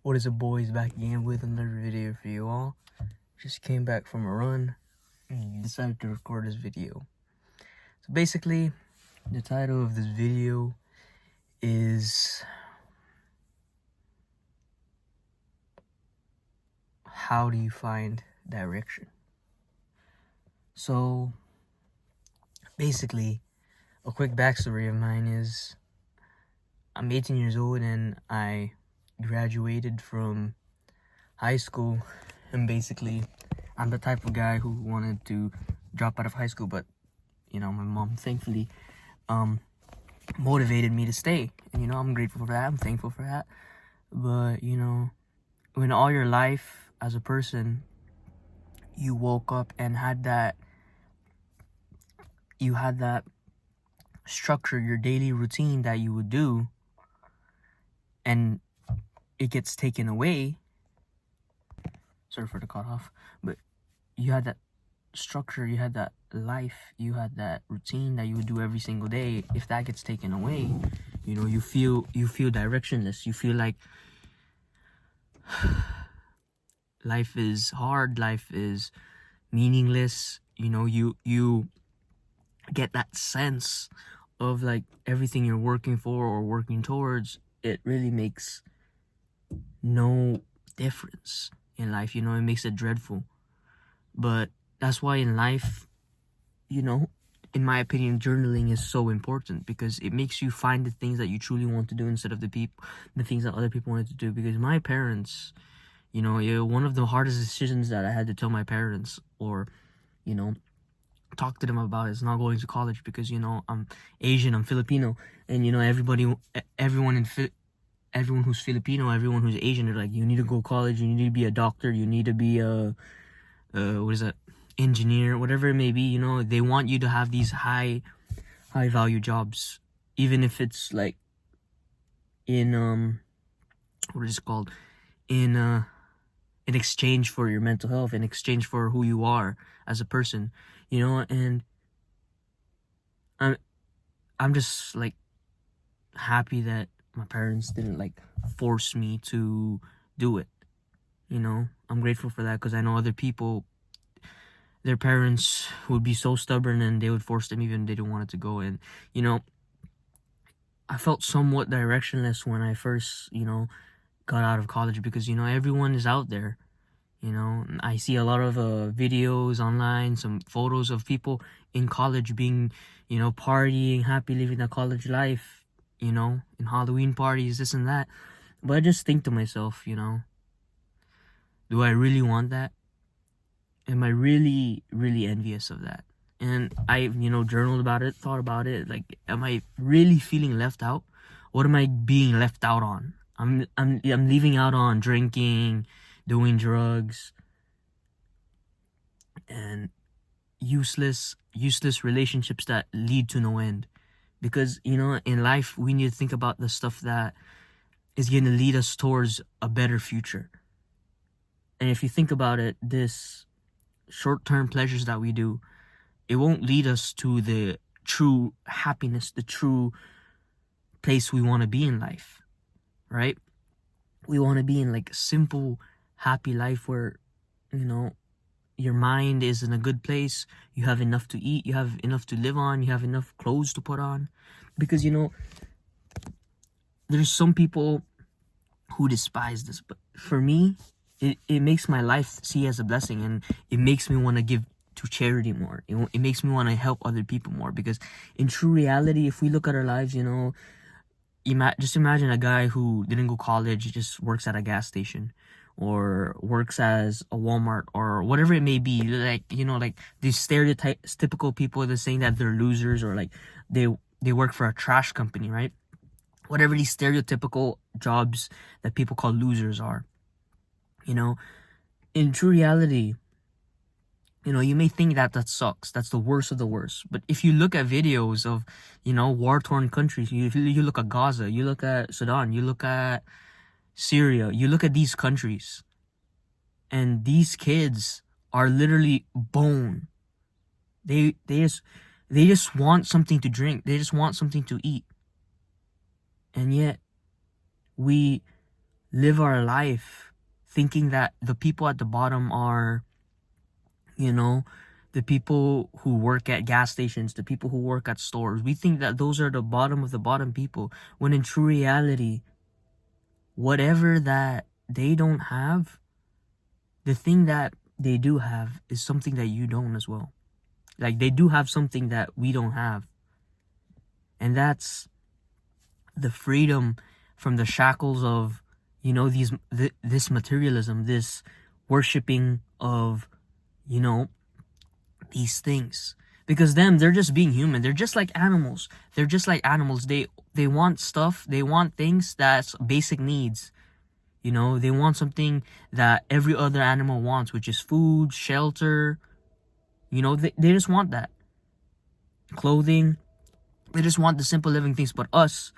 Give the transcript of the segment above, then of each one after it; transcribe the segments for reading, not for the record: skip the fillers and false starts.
What is up, boys? Back again with another video for you all. Just came back from a run and decided to record this video. So basically, the title of this video is how do you find direction? So basically, a quick backstory of mine is I'm 18 years old and I graduated from high school, and basically I'm the type of guy who wanted to drop out of high school, but my mom thankfully motivated me to stay, and I'm grateful for that. I'm thankful for that. But when all your life as a person you woke up and you had that structure, your daily routine that you would do, and it gets taken away. Sorry for the cut off, but you had that structure, you had that life, you had that routine that you would do every single day. If that gets taken away, you feel directionless. You feel like life is hard, life is meaningless. You get that sense of like everything you're working for or working towards, it really makes no difference in life. It makes it dreadful. But that's why in life, in my opinion, journaling is so important, because it makes you find the things that you truly want to do instead of the things that other people wanted to do. Because my parents, one of the hardest decisions that I had to tell my parents, or talk to them about, is not going to college, because I'm Asian, I'm Filipino, and everyone who's Filipino, everyone who's Asian, they're like, you need to go to college, you need to be a doctor, you need to be a engineer, whatever it may be. They want you to have these high value jobs, even if it's like in what is it called, in exchange for your mental health, in exchange for who you are as a person. And I'm just like happy that my parents didn't like force me to do it. I'm grateful for that, because I know other people, their parents would be so stubborn and they would force them even if they didn't want it to go. And I felt somewhat directionless when I first got out of college, because everyone is out there. I see a lot of videos online, some photos of people in college being partying, happy, living the college life, in Halloween parties, this and that. But I just think to myself, do I really want that? Am I really, really envious of that? And I, journaled about it, thought about it. Like, am I really feeling left out? What am I being left out on? I'm leaving out on drinking, doing drugs, and useless relationships that lead to no end. Because in life we need to think about the stuff that is going to lead us towards a better future. And if you think about it, this short-term pleasures that we do, it won't lead us to the true happiness, the true place we want to be in life, right? We want to be in like a simple, happy life where your mind is in a good place, you have enough to eat, you have enough to live on, you have enough clothes to put on. Because there's some people who despise this, but for me, it makes my life see as a blessing, and it makes me want to give to charity more. It makes me want to help other people more, because in true reality, if we look at our lives, just imagine a guy who didn't go college, just works at a gas station, or works as a Walmart, or whatever it may be. Like, like these stereotypical people that are saying that they're losers, or like they work for a trash company, right? Whatever these stereotypical jobs that people call losers are. In true reality, you may think that sucks. That's the worst of the worst. But if you look at videos of, war-torn countries, you look at Gaza, you look at Sudan, you look at Syria, you look at these countries, and these kids are literally bone. They just want something to drink. They just want something to eat. And yet we live our life thinking that the people at the bottom are, you know, the people who work at gas stations, the people who work at stores. We think that those are the bottom of the bottom people, when in true reality, whatever that they don't have, the thing that they do have is something that you don't as well. Like, they do have something that we don't have. And that's the freedom from the shackles of, this materialism, this worshiping of, these things. Because they're just being human. They're just like animals. They want stuff. They want things that's basic needs. They want something that every other animal wants, which is food, shelter. They just want that. Clothing. They just want the simple living things. But us,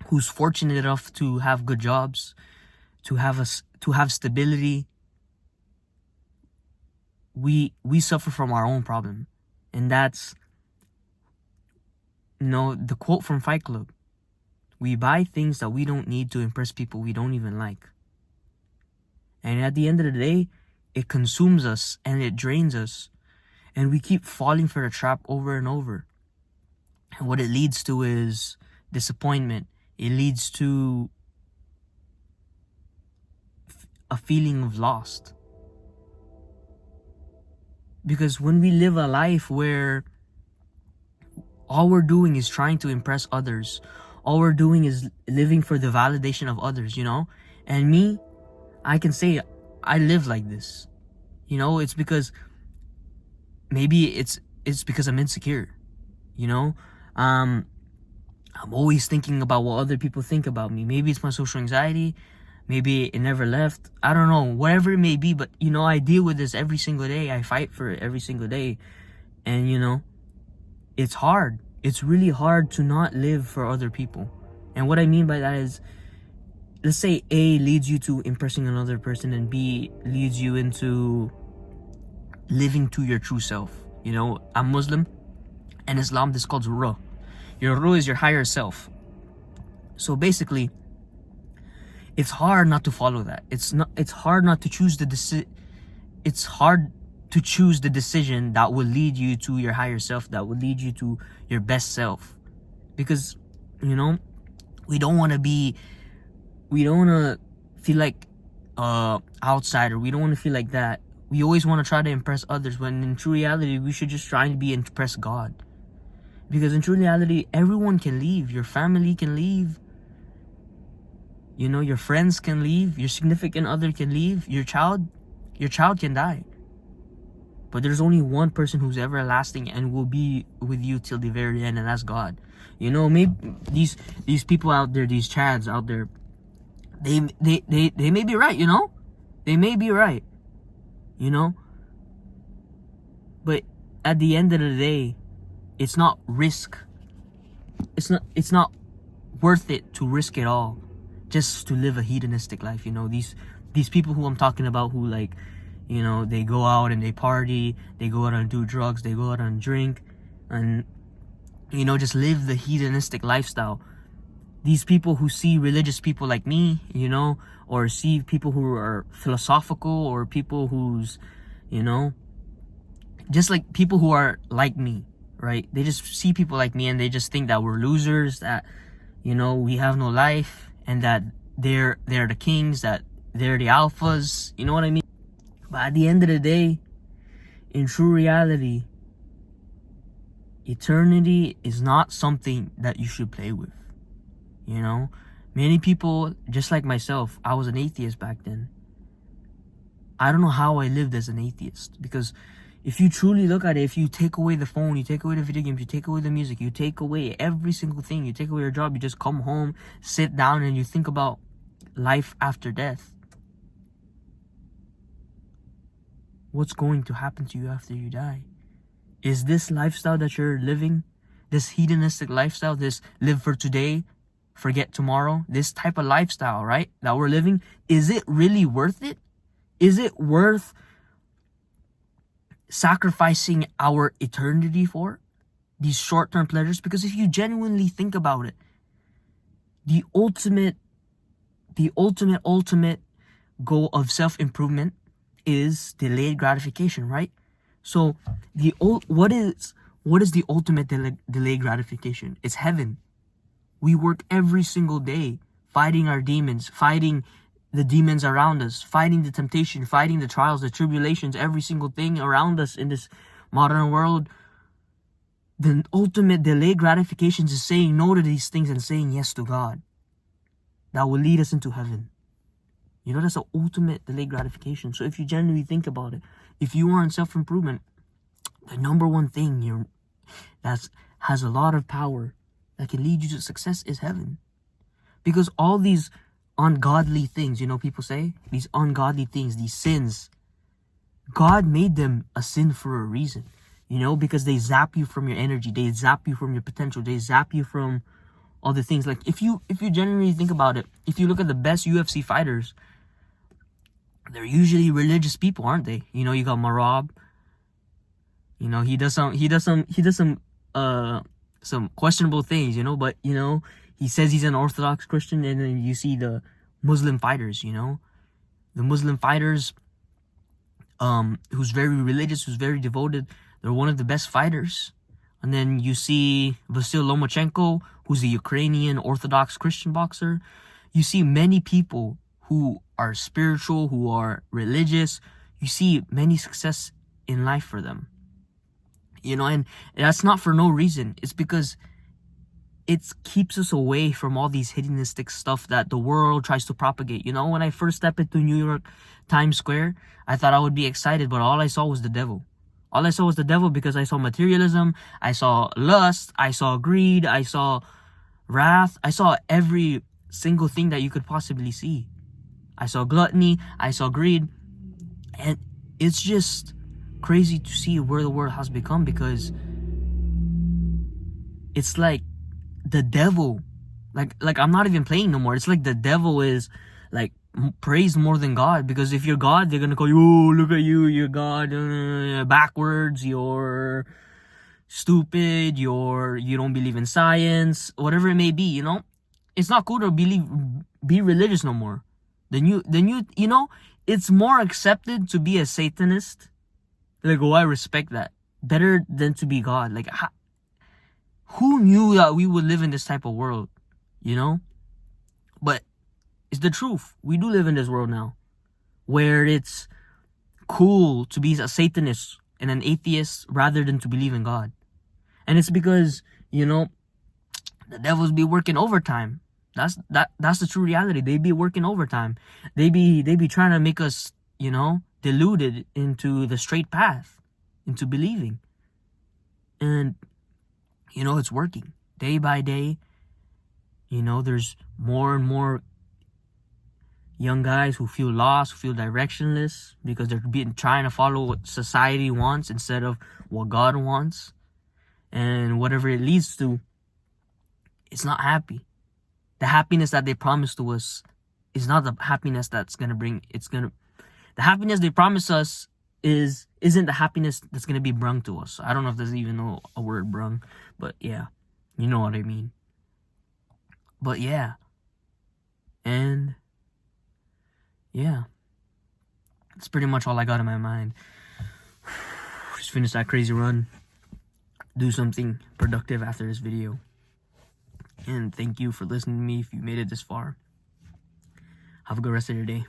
who's fortunate enough to have good jobs, to have stability, we suffer from our own problem. And that's, the quote from Fight Club. We buy things that we don't need to impress people we don't even like. And at the end of the day, it consumes us and it drains us. And we keep falling for the trap over and over. And what it leads to is disappointment. It leads to a feeling of lost. Because when we live a life where all we're doing is trying to impress others, all we're doing is living for the validation of others, and me, I can say I live like this. It's because maybe it's because I'm insecure. I'm always thinking about what other people think about me. Maybe it's my social anxiety. Maybe it never left. I don't know. Whatever it may be. But, I deal with this every single day. I fight for it every single day. And, it's hard. It's really hard to not live for other people. And what I mean by that is, let's say A leads you to impressing another person, and B leads you into living to your true self. I'm Muslim. And Islam, this is called ruh. Your ruh is your higher self. So basically, it's hard not to follow that. It's hard not to choose it's hard to choose the decision that will lead you to your higher self, that will lead you to your best self. Because, we don't want to feel like outsider. We don't want to feel like that. We always want to try to impress others, when in true reality, we should just try to impress God. Because in true reality, everyone can leave. Your family can leave. Your friends can leave. Your significant other can leave. Your child can die. But there's only one person who's everlasting and will be with you till the very end, and that's God. Maybe these people out there, these chads out there, they may be right, They may be right. But at the end of the day, it's not worth it to risk it all just to live a hedonistic life. These people who I'm talking about, who they go out and they party, they go out and do drugs, they go out and drink, and just live the hedonistic lifestyle. These people who see religious people like me, or see people who are philosophical, or people who's, just like people who are like me, right? They just see people like me and they just think that we're losers, that, we have no life, and that they're the kings, that they're the alphas, you know what I mean? But at the end of the day, in true reality, eternity is not something that you should play with. Many people, just like myself, I was an atheist back then. I don't know how I lived as an atheist, because if you truly look at it, if you take away the phone, you take away the video games, you take away the music, you take away every single thing, you take away your job, you just come home, sit down, and you think about life after death. What's going to happen to you after you die? Is this lifestyle that you're living, this hedonistic lifestyle, this live for today, forget tomorrow, this type of lifestyle, right, that we're living, is it really worth it? Is it worth sacrificing our eternity for these short-term pleasures? Because if you genuinely think about it, the ultimate the ultimate goal of self-improvement is delayed gratification, right? So what is the ultimate delayed gratification? It's heaven. We work every single day fighting our demons, fighting the demons around us, fighting the temptation, fighting the trials, the tribulations, every single thing around us in this modern world. The ultimate delayed gratification is saying no to these things and saying yes to God. That will lead us into heaven. You know, that's the ultimate delayed gratification. So if you genuinely think about it, if you are in self-improvement, the number one thing that has a lot of power that can lead you to success is heaven. Because all these ungodly things, you know, people say, these ungodly things, these sins, God made them a sin for a reason. You know, because they zap you from your energy, they zap you from your potential, they zap you from all the things. Like if you genuinely think about it, if you look at the best UFC fighters, they're usually religious people, aren't they? You know, you got Marab. You know, he does some questionable things, you know, but you know, he says he's an Orthodox Christian. And then you see the Muslim fighters, you know, the Muslim fighters, who's very religious, who's very devoted. They're one of the best fighters. And then you see Vasyl Lomachenko, who's a Ukrainian Orthodox Christian boxer. You see many people who are spiritual, who are religious. You see many success in life for them. You know, and that's not for no reason. It's because it keeps us away from all these hedonistic stuff that the world tries to propagate. You know, when I first stepped into New York Times Square, I thought I would be excited, but all I saw was the devil. All I saw was the devil because I saw materialism, I saw lust, I saw greed, I saw wrath, I saw every single thing that you could possibly see. I saw gluttony, I saw greed, and it's just crazy to see where the world has become, because it's like the devil, like I'm not even playing no more. It's like the devil is like praised more than God, because if you're God, they're gonna call you, oh, look at you, you're God, backwards, you're stupid, you don't believe in science, whatever it may be. You know, it's not cool to be religious no more. Then you know, it's more accepted to be a Satanist. Like, oh, I respect that better than to be God. Like, who knew that we would live in this type of world? You know, but it's the truth. We do live in this world now where it's cool to be a Satanist and an atheist rather than to believe in God. And it's because, you know, the devils be working overtime. That's the true reality. They be working overtime. They be trying to make us, you know, deluded into the straight path, into believing. And, you know, it's working day by day. You know, there's more and more young guys who feel lost, who feel directionless, because they're trying to follow what society wants instead of what God wants. And whatever it leads to, it's not happy. The happiness that they promised to us is not the happiness that's gonna bring. The happiness they promise us isn't the happiness that's gonna be brung to us. I don't know if there's even a word brung, but yeah, you know what I mean. But yeah, and yeah, that's pretty much all I got in my mind. Just finish that crazy run, do something productive after this video. And thank you for listening to me if you made it this far. Have a good rest of your day.